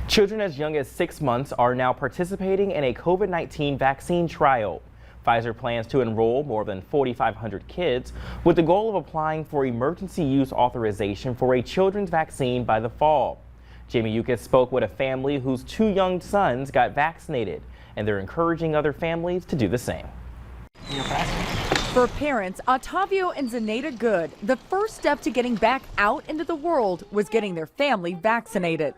Children as young as 6 months are now participating in a COVID-19 vaccine trial. Pfizer plans to enroll more than 4,500 kids with the goal of applying for emergency use authorization for a children's vaccine by the fall. Jamie Yukas spoke with a family whose 2 young sons got vaccinated, and they're encouraging other families to do the same. For parents, Otavio and Zenaida Good, the first step to getting back out into the world was getting their family vaccinated.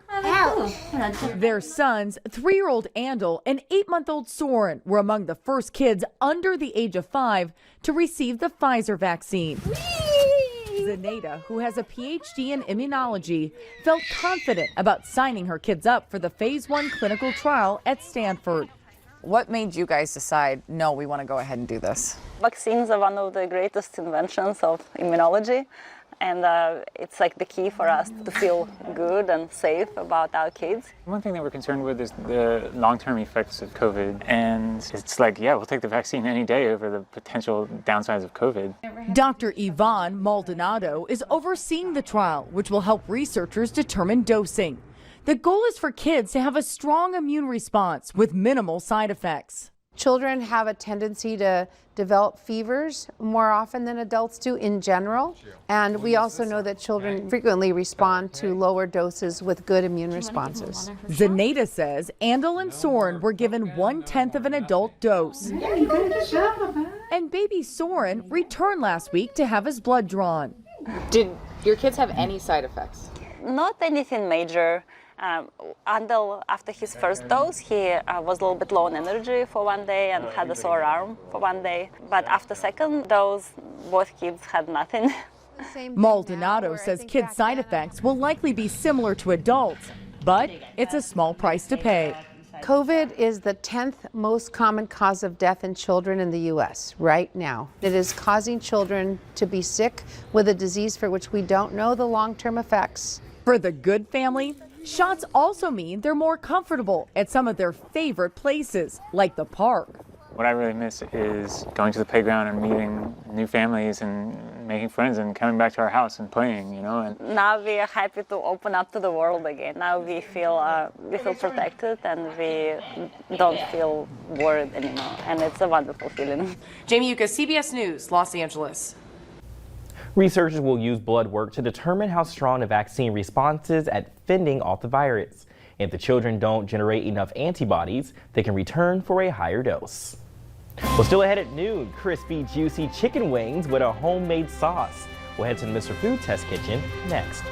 Their sons, 3-year-old Andal and 8-month-old Soren, were among the first kids under the age of 5 to receive the Pfizer vaccine. Zenaida, who has a PhD in immunology, felt confident about signing her kids up for the phase 1 clinical trial at Stanford. What made you guys decide, no, we want to go ahead and do this? Vaccines are one of the greatest inventions of immunology, and it's like the key for us to feel good and safe about our kids. One thing that we're concerned with is the long-term effects of COVID, and it's like, yeah, we'll take the vaccine any day over the potential downsides of COVID. Dr. Yvonne Maldonado is overseeing the trial, which will help researchers determine dosing. The goal is for kids to have a strong immune response with minimal side effects. Children have a tendency to develop fevers more often than adults do in general. And we also know that children frequently respond to lower doses with good immune responses. Zenaida says Andal and Soren were given 1/10 of an adult dose. And baby Soren returned last week to have his blood drawn. Did your kids have any side effects? Not anything major. Andal, after his first dose, he was a little bit low on energy for one day and had a sore arm for one day. But after second dose, both kids had nothing. Maldonado says kids' side effects will likely be similar to adults, but it's a small price to pay. COVID is the 10th most common cause of death in children in the U.S. right now. It is causing children to be sick with a disease for which we don't know the long-term effects. For the Good family, shots also mean they're more comfortable at some of their favorite places, like the park. What I really miss is going to the playground and meeting new families and making friends and coming back to our house and playing, you know. And now we are happy to open up to the world again. Now we feel protected and we don't feel worried anymore, and it's a wonderful feeling. Jamie Yukas, CBS News, Los Angeles. Researchers will use blood work to determine how strong the vaccine response is at fending off the virus. If the children don't generate enough antibodies, they can return for a higher dose. Well, still ahead at noon, crispy, juicy chicken wings with a homemade sauce. We'll head to the Mr. Food Test Kitchen next.